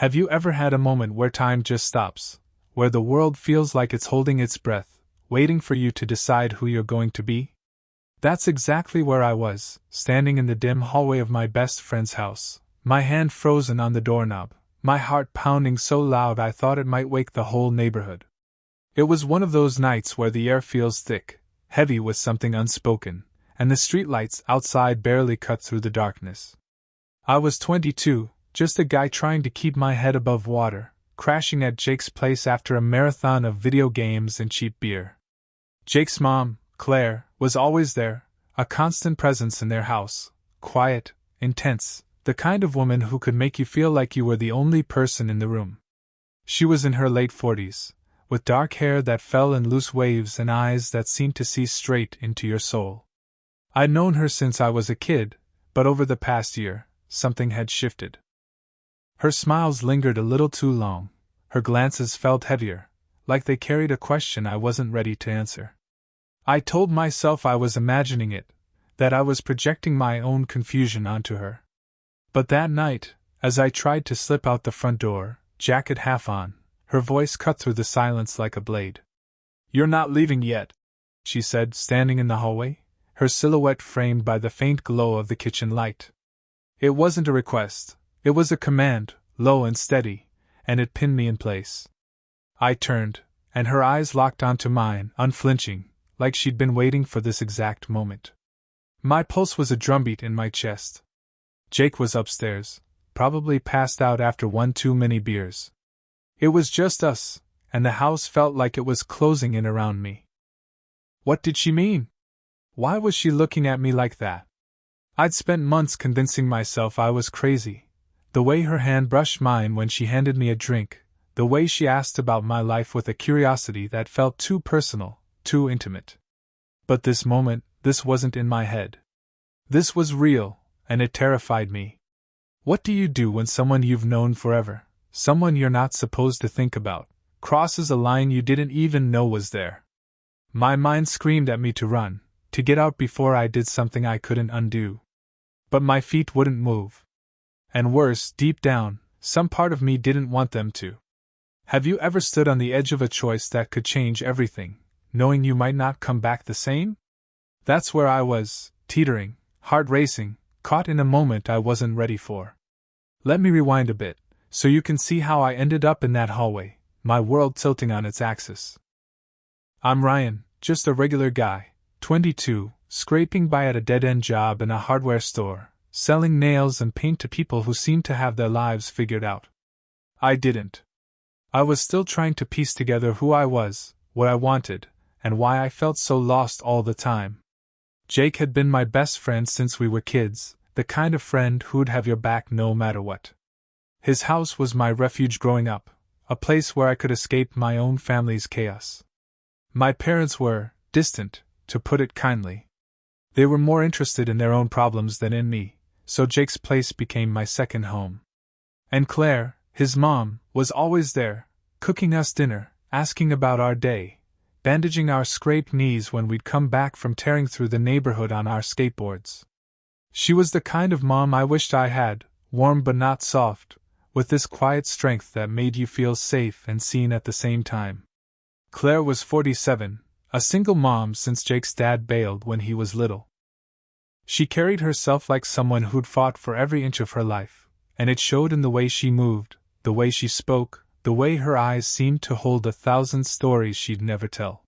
Have you ever had a moment where time just stops, where the world feels like it's holding its breath, waiting for you to decide who you're going to be? That's exactly where I was, standing in the dim hallway of my best friend's house, my hand frozen on the doorknob, my heart pounding so loud I thought it might wake the whole neighborhood. It was one of those nights where the air feels thick, heavy with something unspoken, and the streetlights outside barely cut through the darkness. I was 22, just a guy trying to keep my head above water, crashing at Jake's place after a marathon of video games and cheap beer. Jake's mom, Claire, was always there, a constant presence in their house, quiet, intense, the kind of woman who could make you feel like you were the only person in the room. She was in her late 40s, with dark hair that fell in loose waves and eyes that seemed to see straight into your soul. I'd known her since I was a kid, but over the past year, something had shifted. Her smiles lingered a little too long, her glances felt heavier, like they carried a question I wasn't ready to answer. I told myself I was imagining it, that I was projecting my own confusion onto her. But that night, as I tried to slip out the front door, jacket half on, her voice cut through the silence like a blade. "You're not leaving yet," she said, standing in the hallway, her silhouette framed by the faint glow of the kitchen light. It wasn't a request, it was a command, low and steady, and it pinned me in place. I turned, and her eyes locked onto mine, unflinching, like she'd been waiting for this exact moment. My pulse was a drumbeat in my chest. Jake was upstairs, probably passed out after one too many beers. It was just us, and the house felt like it was closing in around me. What did she mean? Why was she looking at me like that? I'd spent months convincing myself I was crazy. The way her hand brushed mine when she handed me a drink, the way she asked about my life with a curiosity that felt too personal, too intimate. But this moment, this wasn't in my head. This was real, and it terrified me. What do you do when someone you've known forever, someone you're not supposed to think about, crosses a line you didn't even know was there? My mind screamed at me to run, to get out before I did something I couldn't undo. But my feet wouldn't move. And worse, deep down, some part of me didn't want them to. Have you ever stood on the edge of a choice that could change everything, knowing you might not come back the same? That's where I was, teetering, heart racing, caught in a moment I wasn't ready for. Let me rewind a bit, so you can see how I ended up in that hallway, my world tilting on its axis. I'm Ryan, just a regular guy, 22, scraping by at a dead-end job in a hardware store, selling nails and paint to people who seemed to have their lives figured out. I didn't. I was still trying to piece together who I was, what I wanted, and why I felt so lost all the time. Jake had been my best friend since we were kids, the kind of friend who'd have your back no matter what. His house was my refuge growing up, a place where I could escape my own family's chaos. My parents were distant, to put it kindly. They were more interested in their own problems than in me, so Jake's place became my second home. And Claire, his mom, was always there, cooking us dinner, asking about our day, bandaging our scraped knees when we'd come back from tearing through the neighborhood on our skateboards. She was the kind of mom I wished I had, warm but not soft, with this quiet strength that made you feel safe and seen at the same time. Claire was 47, a single mom since Jake's dad bailed when he was little. She carried herself like someone who'd fought for every inch of her life, and it showed in the way she moved, the way she spoke, the way her eyes seemed to hold 1,000 stories she'd never tell.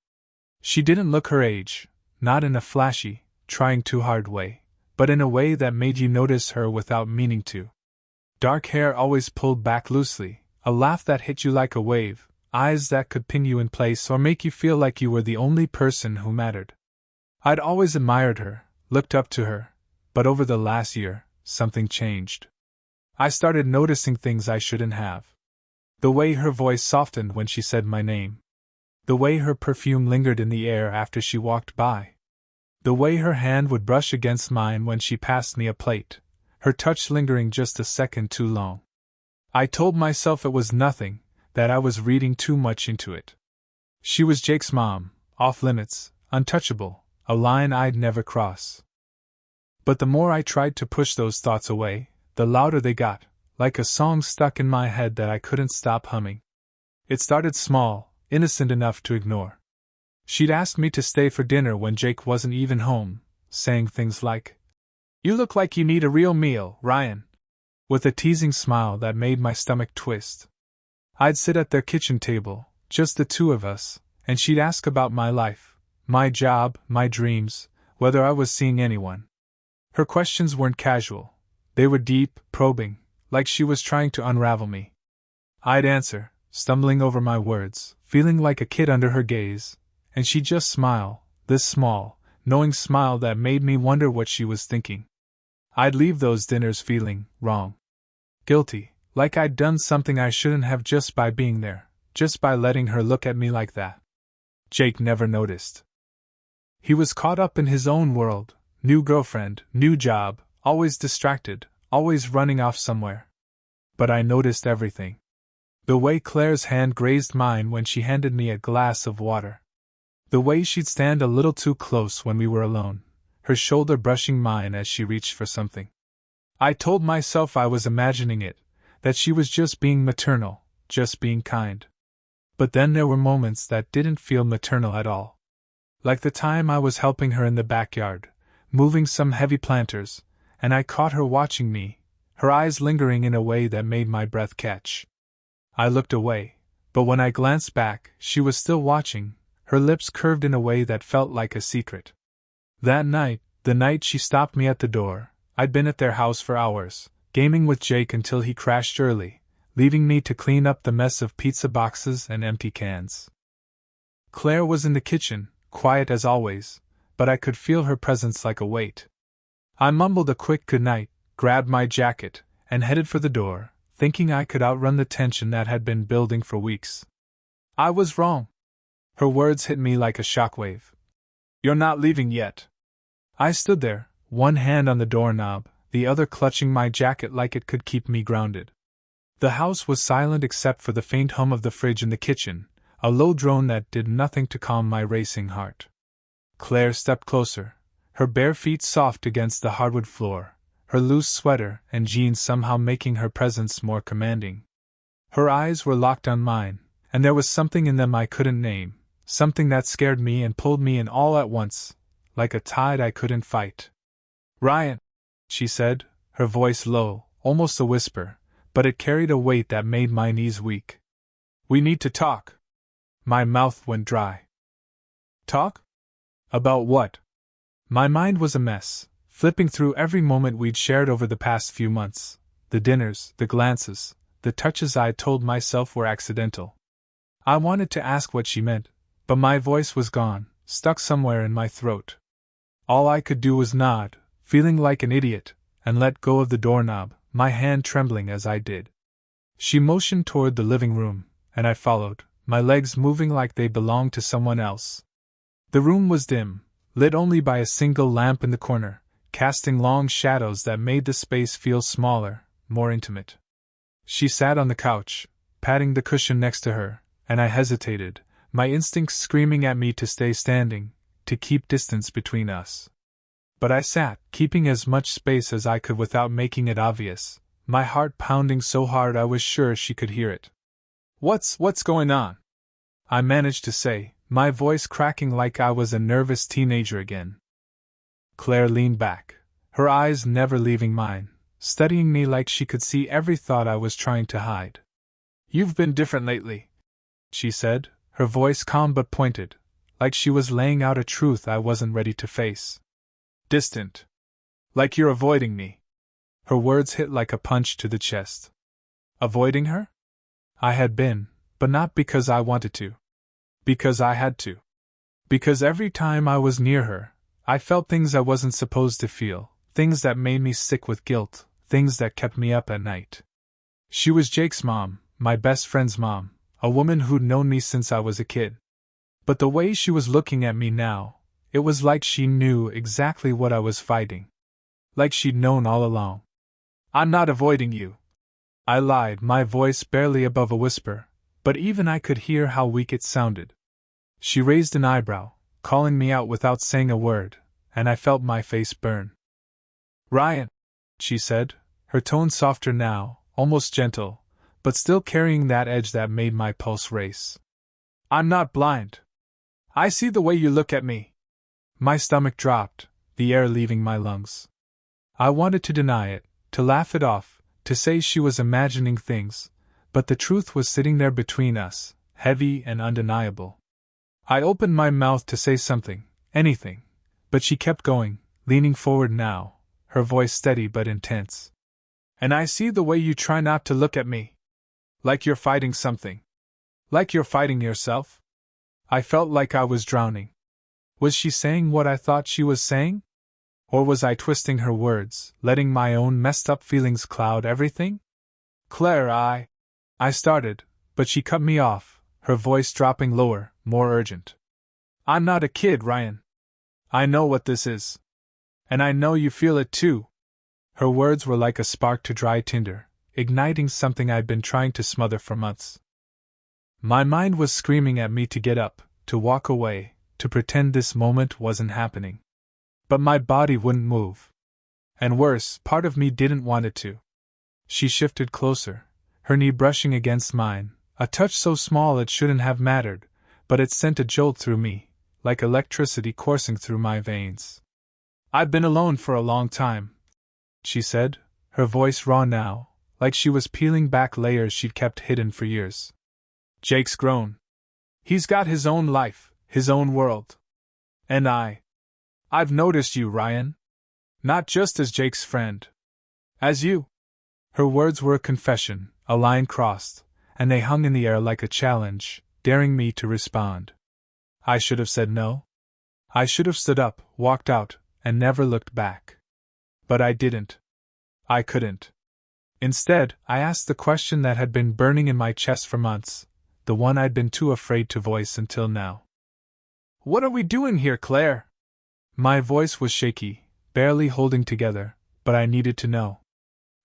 She didn't look her age, not in a flashy, trying too hard way, but in a way that made you notice her without meaning to. Dark hair always pulled back loosely, a laugh that hit you like a wave, eyes that could pin you in place or make you feel like you were the only person who mattered. I'd always admired her, looked up to her, but over the last year, something changed. I started noticing things I shouldn't have. The way her voice softened when she said my name. The way her perfume lingered in the air after she walked by. The way her hand would brush against mine when she passed me a plate, her touch lingering just a second too long. I told myself it was nothing, that I was reading too much into it. She was Jake's mom, off limits, untouchable, a line I'd never cross. But the more I tried to push those thoughts away, the louder they got, like a song stuck in my head that I couldn't stop humming. It started small, innocent enough to ignore. She'd asked me to stay for dinner when Jake wasn't even home, saying things like, "You look like you need a real meal, Ryan," with a teasing smile that made my stomach twist. I'd sit at their kitchen table, just the two of us, and she'd ask about my life, my job, my dreams, whether I was seeing anyone. Her questions weren't casual. They were deep, probing, like she was trying to unravel me. I'd answer, stumbling over my words, feeling like a kid under her gaze, and she'd just smile, this small, knowing smile that made me wonder what she was thinking. I'd leave those dinners feeling wrong. Guilty, like I'd done something I shouldn't have just by being there, just by letting her look at me like that. Jake never noticed. He was caught up in his own world, new girlfriend, new job, always distracted, always running off somewhere. But I noticed everything. The way Claire's hand grazed mine when she handed me a glass of water. The way she'd stand a little too close when we were alone, her shoulder brushing mine as she reached for something. I told myself I was imagining it, that she was just being maternal, just being kind. But then there were moments that didn't feel maternal at all. Like the time I was helping her in the backyard, moving some heavy planters, and I caught her watching me, her eyes lingering in a way that made my breath catch. I looked away, but when I glanced back, she was still watching, her lips curved in a way that felt like a secret. That night, the night she stopped me at the door, I'd been at their house for hours, gaming with Jake until he crashed early, leaving me to clean up the mess of pizza boxes and empty cans. Claire was in the kitchen, quiet as always, but I could feel her presence like a weight. I mumbled a quick goodnight, grabbed my jacket, and headed for the door, thinking I could outrun the tension that had been building for weeks. I was wrong. Her words hit me like a shockwave. "You're not leaving yet." I stood there, one hand on the doorknob, the other clutching my jacket like it could keep me grounded. The house was silent except for the faint hum of the fridge in the kitchen, a low drone that did nothing to calm my racing heart. Claire stepped closer, her bare feet soft against the hardwood floor, her loose sweater and jeans somehow making her presence more commanding. Her eyes were locked on mine, and there was something in them I couldn't name, something that scared me and pulled me in all at once, like a tide I couldn't fight. "Ryan," she said, her voice low, almost a whisper, but it carried a weight that made my knees weak. "We need to talk." My mouth went dry. "Talk? About what?" My mind was a mess, flipping through every moment we'd shared over the past few months, the dinners, the glances, the touches I'd told myself were accidental. I wanted to ask what she meant, but my voice was gone, stuck somewhere in my throat. All I could do was nod, feeling like an idiot, and let go of the doorknob, my hand trembling as I did. She motioned toward the living room, and I followed, my legs moving like they belonged to someone else. The room was dim, lit only by a single lamp in the corner, casting long shadows that made the space feel smaller, more intimate. She sat on the couch, patting the cushion next to her, and I hesitated, my instincts screaming at me to stay standing, to keep distance between us. But I sat, keeping as much space as I could without making it obvious, my heart pounding so hard I was sure she could hear it. What's going on?" I managed to say, my voice cracking like I was a nervous teenager again. Claire leaned back, her eyes never leaving mine, studying me like she could see every thought I was trying to hide. "You've been different lately," she said, her voice calm but pointed, like she was laying out a truth I wasn't ready to face. "Distant. Like you're avoiding me." Her words hit like a punch to the chest. Avoiding her? I had been, but not because I wanted to. Because I had to. Because every time I was near her, I felt things I wasn't supposed to feel, things that made me sick with guilt, things that kept me up at night. She was Jake's mom, my best friend's mom, a woman who'd known me since I was a kid. But the way she was looking at me now, it was like she knew exactly what I was fighting. Like she'd known all along. "I'm not avoiding you," I lied, my voice barely above a whisper, but even I could hear how weak it sounded. She raised an eyebrow, calling me out without saying a word, and I felt my face burn. "Ryan," she said, her tone softer now, almost gentle, but still carrying that edge that made my pulse race. I'm not blind. I see the way you look at me. My stomach dropped, the air leaving my lungs. I wanted to deny it, to laugh it off, to say she was imagining things, but the truth was sitting there between us, heavy and undeniable. I opened my mouth to say something, anything, but she kept going, leaning forward now, her voice steady but intense. And I see the way you try not to look at me. Like you're fighting something. Like you're fighting yourself. I felt like I was drowning. Was she saying what I thought she was saying? Or was I twisting her words, letting my own messed up feelings cloud everything? Claire, I started, but she cut me off, her voice dropping lower, more urgent. I'm not a kid, Ryan. I know what this is. And I know you feel it too. Her words were like a spark to dry tinder, igniting something I'd been trying to smother for months. My mind was screaming at me to get up, to walk away, to pretend this moment wasn't happening. But my body wouldn't move. And worse, part of me didn't want it to. She shifted closer, her knee brushing against mine, a touch so small it shouldn't have mattered, but it sent a jolt through me, like electricity coursing through my veins. I've been alone for a long time, she said, her voice raw now, like she was peeling back layers she'd kept hidden for years. Jake's grown. He's got his own life, his own world. And I've noticed you, Ryan. Not just as Jake's friend. As you. Her words were a confession, a line crossed, and they hung in the air like a challenge, daring me to respond. I should have said no. I should have stood up, walked out, and never looked back. But I didn't. I couldn't. Instead, I asked the question that had been burning in my chest for months, the one I'd been too afraid to voice until now. What are we doing here, Claire? My voice was shaky, barely holding together, but I needed to know.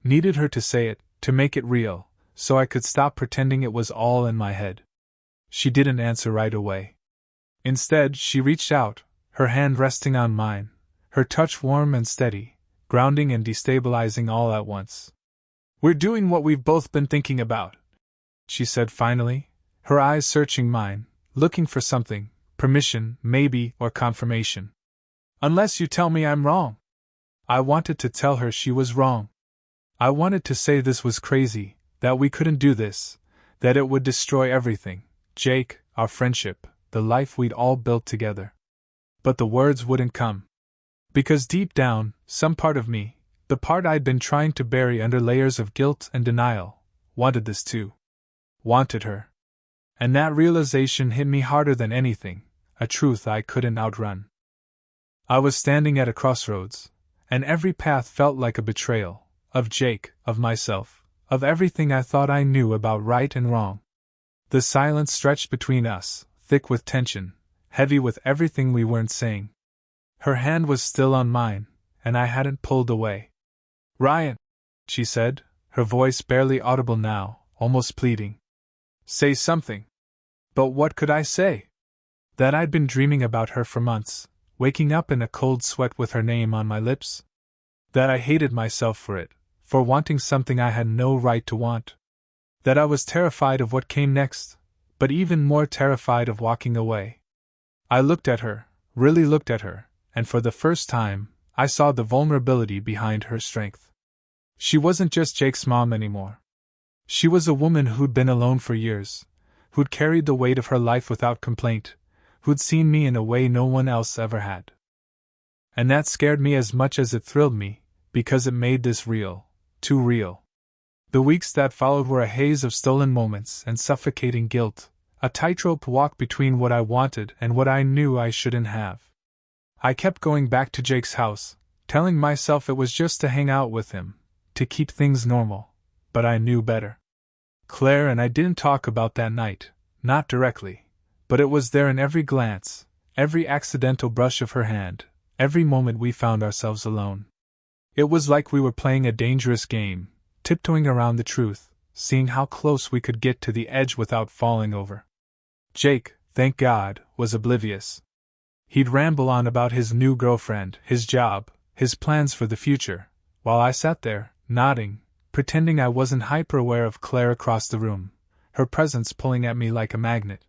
Needed her to say it, to make it real, so I could stop pretending it was all in my head. She didn't answer right away. Instead, she reached out, her hand resting on mine, her touch warm and steady, grounding and destabilizing all at once. We're doing what we've both been thinking about, she said finally, her eyes searching mine, looking for something, permission, maybe, or confirmation. Unless you tell me I'm wrong. I wanted to tell her she was wrong. I wanted to say this was crazy, that we couldn't do this, that it would destroy everything, Jake, our friendship, the life we'd all built together. But the words wouldn't come. Because deep down, some part of me, the part I'd been trying to bury under layers of guilt and denial, wanted this too. Wanted her. And that realization hit me harder than anything, a truth I couldn't outrun. I was standing at a crossroads, and every path felt like a betrayal, of Jake, of myself, of everything I thought I knew about right and wrong. The silence stretched between us, thick with tension, heavy with everything we weren't saying. Her hand was still on mine, and I hadn't pulled away. Ryan, she said, her voice barely audible now, almost pleading. Say something. But what could I say? That I'd been dreaming about her for months, waking up in a cold sweat with her name on my lips? That I hated myself for it, for wanting something I had no right to want? That I was terrified of what came next, but even more terrified of walking away? I looked at her, really looked at her, and for the first time, I saw the vulnerability behind her strength. She wasn't just Jake's mom anymore. She was a woman who'd been alone for years, who'd carried the weight of her life without complaint, who'd seen me in a way no one else ever had. And that scared me as much as it thrilled me, because it made this real, too real. The weeks that followed were a haze of stolen moments and suffocating guilt, a tightrope walk between what I wanted and what I knew I shouldn't have. I kept going back to Jake's house, telling myself it was just to hang out with him, to keep things normal, but I knew better. Claire and I didn't talk about that night, not directly. But it was there in every glance, every accidental brush of her hand, every moment we found ourselves alone. It was like we were playing a dangerous game, tiptoeing around the truth, seeing how close we could get to the edge without falling over. Jake, thank God, was oblivious. He'd ramble on about his new girlfriend, his job, his plans for the future, while I sat there, nodding, pretending I wasn't hyper-aware of Claire across the room, her presence pulling at me like a magnet.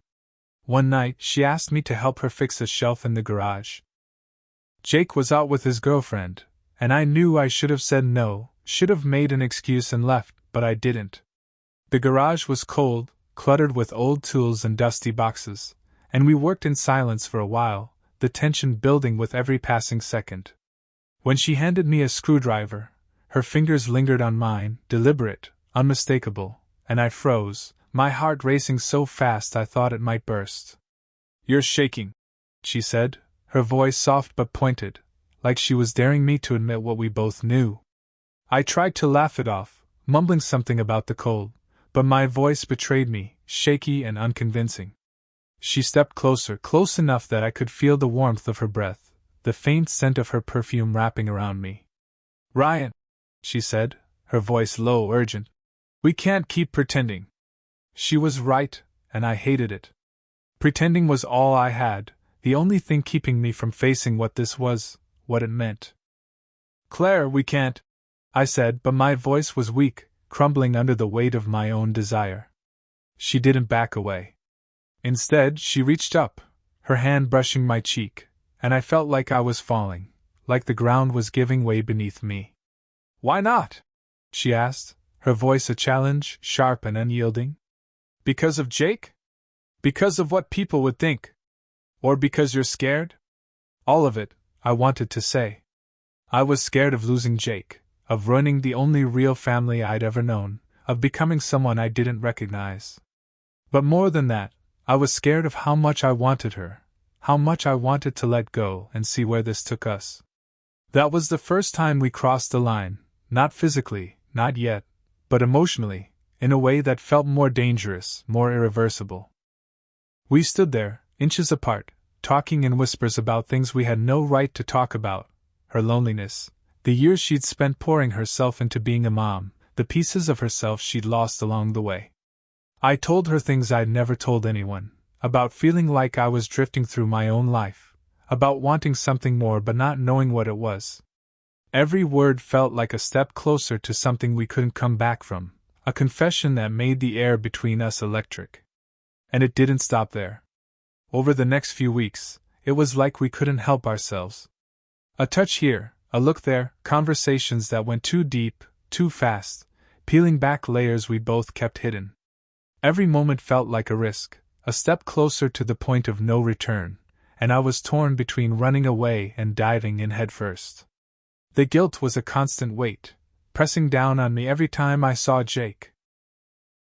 One night, she asked me to help her fix a shelf in the garage. Jake was out with his girlfriend, and I knew I should have said no, should have made an excuse and left, but I didn't. The garage was cold, cluttered with old tools and dusty boxes, and we worked in silence for a while, the tension building with every passing second. When she handed me a screwdriver, her fingers lingered on mine, deliberate, unmistakable, and I froze, my heart racing so fast I thought it might burst. "You're shaking," she said, her voice soft but pointed, like she was daring me to admit what we both knew. I tried to laugh it off, mumbling something about the cold, but my voice betrayed me, shaky and unconvincing. She stepped closer, close enough that I could feel the warmth of her breath, the faint scent of her perfume wrapping around me. "Ryan," she said, her voice low, urgent. "We can't keep pretending." She was right, and I hated it. Pretending was all I had, the only thing keeping me from facing what this was, what it meant. "Claire, we can't," I said, but my voice was weak, crumbling under the weight of my own desire. She didn't back away. Instead, she reached up, her hand brushing my cheek, and I felt like I was falling, like the ground was giving way beneath me. "Why not?" she asked, her voice a challenge, sharp and unyielding. "Because of Jake? Because of what people would think? Or because you're scared?" "All of it," I wanted to say. I was scared of losing Jake, of ruining the only real family I'd ever known, of becoming someone I didn't recognize. But more than that, I was scared of how much I wanted her, how much I wanted to let go and see where this took us. That was the first time we crossed the line, not physically, not yet, but emotionally, in a way that felt more dangerous, more irreversible. We stood there, inches apart, talking in whispers about things we had no right to talk about, her loneliness, the years she'd spent pouring herself into being a mom, the pieces of herself she'd lost along the way. I told her things I'd never told anyone, about feeling like I was drifting through my own life, about wanting something more but not knowing what it was. Every word felt like a step closer to something we couldn't come back from, a confession that made the air between us electric. And it didn't stop there. Over the next few weeks, it was like we couldn't help ourselves. A touch here, a look there, conversations that went too deep, too fast, peeling back layers we both kept hidden. Every moment felt like a risk, a step closer to the point of no return, and I was torn between running away and diving in headfirst. The guilt was a constant weight, pressing down on me every time I saw Jake.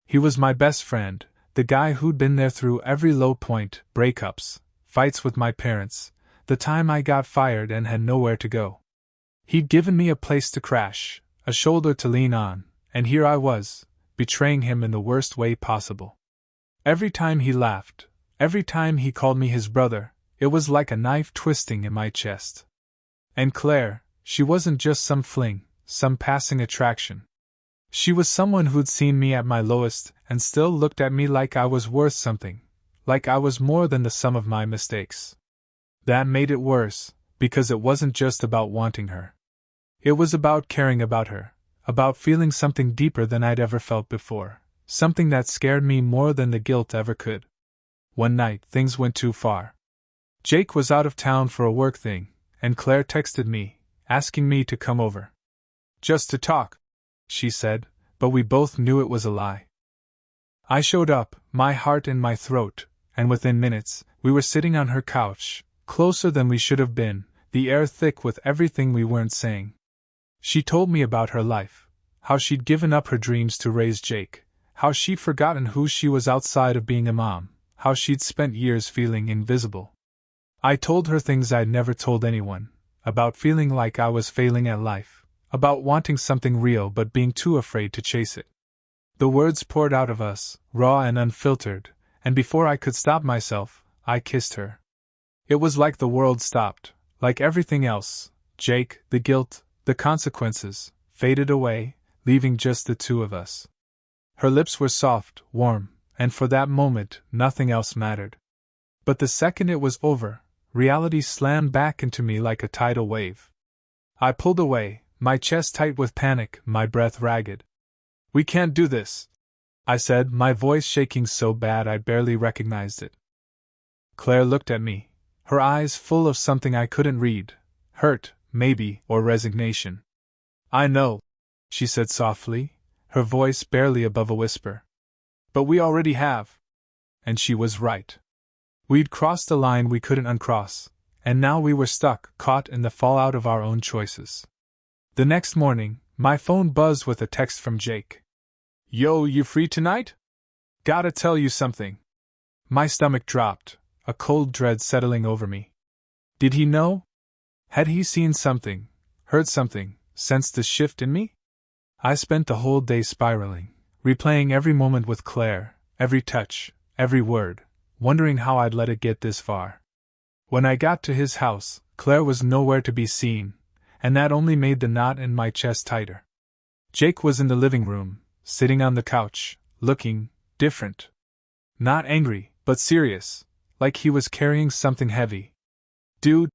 He was my best friend, the guy who'd been there through every low point, breakups, fights with my parents, the time I got fired and had nowhere to go. He'd given me a place to crash, a shoulder to lean on, and here I was, betraying him in the worst way possible. Every time he laughed, every time he called me his brother, it was like a knife twisting in my chest. And Claire, she wasn't just some fling, some passing attraction. She was someone who'd seen me at my lowest and still looked at me like I was worth something, like I was more than the sum of my mistakes. That made it worse, because it wasn't just about wanting her. It was about caring about her, about feeling something deeper than I'd ever felt before, something that scared me more than the guilt ever could. One night, things went too far. Jake was out of town for a work thing, and Claire texted me, asking me to come over. "Just to talk," she said, but we both knew it was a lie. I showed up, my heart in my throat, and within minutes, we were sitting on her couch, closer than we should have been, the air thick with everything we weren't saying. She told me about her life, how she'd given up her dreams to raise Jake, how she'd forgotten who she was outside of being a mom, how she'd spent years feeling invisible. I told her things I'd never told anyone, about feeling like I was failing at life, about wanting something real but being too afraid to chase it. The words poured out of us, raw and unfiltered, and before I could stop myself, I kissed her. It was like the world stopped, like everything else. Jake, the guilt, the consequences, faded away, leaving just the two of us. Her lips were soft, warm, and for that moment, nothing else mattered. But the second it was over, reality slammed back into me like a tidal wave. I pulled away, my chest tight with panic, my breath ragged. We can't do this, I said, my voice shaking so bad I barely recognized it. Claire looked at me, her eyes full of something I couldn't read, hurt, maybe, or resignation. I know, she said softly, her voice barely above a whisper. But we already have. And she was right. We'd crossed a line we couldn't uncross, and now we were stuck, caught in the fallout of our own choices. The next morning, my phone buzzed with a text from Jake. Yo, you free tonight? Gotta tell you something. My stomach dropped, a cold dread settling over me. Did he know? Had he seen something, heard something, sensed a shift in me? I spent the whole day spiraling, replaying every moment with Claire, every touch, every word, wondering how I'd let it get this far. When I got to his house, Claire was nowhere to be seen, and that only made the knot in my chest tighter. Jake was in the living room, sitting on the couch, looking different. Not angry, but serious, like he was carrying something heavy. Dude,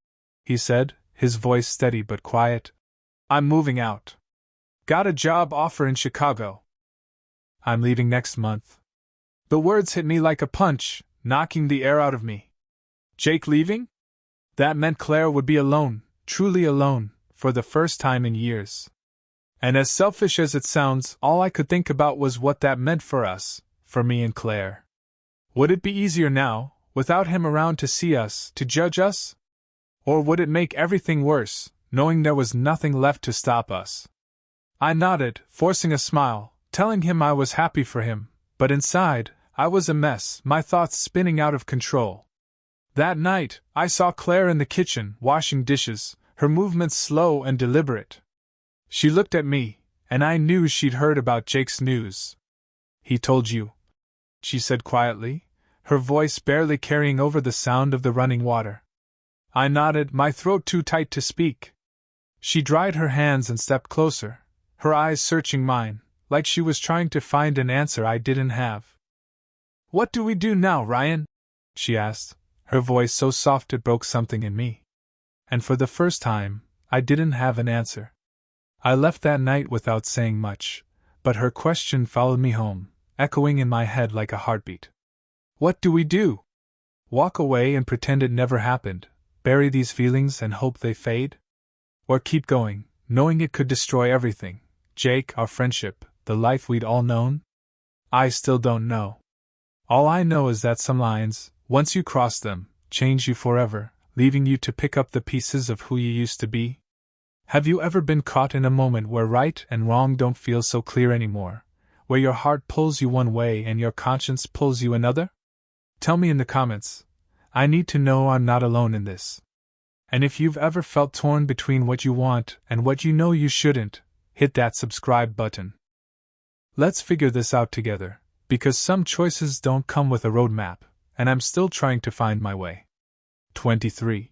he said, his voice steady but quiet. I'm moving out. Got a job offer in Chicago. I'm leaving next month. The words hit me like a punch, knocking the air out of me. Jake leaving? That meant Claire would be alone, truly alone, for the first time in years. And as selfish as it sounds, all I could think about was what that meant for us, for me and Claire. Would it be easier now, without him around to see us, to judge us? Or would it make everything worse, knowing there was nothing left to stop us? I nodded, forcing a smile, telling him I was happy for him, but inside, I was a mess, my thoughts spinning out of control. That night, I saw Claire in the kitchen, washing dishes, her movements slow and deliberate. She looked at me, and I knew she'd heard about Jake's news. He told you, she said quietly, her voice barely carrying over the sound of the running water. I nodded, my throat too tight to speak. She dried her hands and stepped closer, her eyes searching mine, like she was trying to find an answer I didn't have. What do we do now, Ryan? She asked, her voice so soft it broke something in me. And for the first time, I didn't have an answer. I left that night without saying much, but her question followed me home, echoing in my head like a heartbeat. What do we do? Walk away and pretend it never happened, bury these feelings and hope they fade? Or keep going, knowing it could destroy everything, Jake, our friendship, the life we'd all known? I still don't know. All I know is that some lines, once you cross them, change you forever, leaving you to pick up the pieces of who you used to be. Have you ever been caught in a moment where right and wrong don't feel so clear anymore, where your heart pulls you one way and your conscience pulls you another? Tell me in the comments. I need to know I'm not alone in this. And if you've ever felt torn between what you want and what you know you shouldn't, hit that subscribe button. Let's figure this out together, because some choices don't come with a roadmap, and I'm still trying to find my way. 23.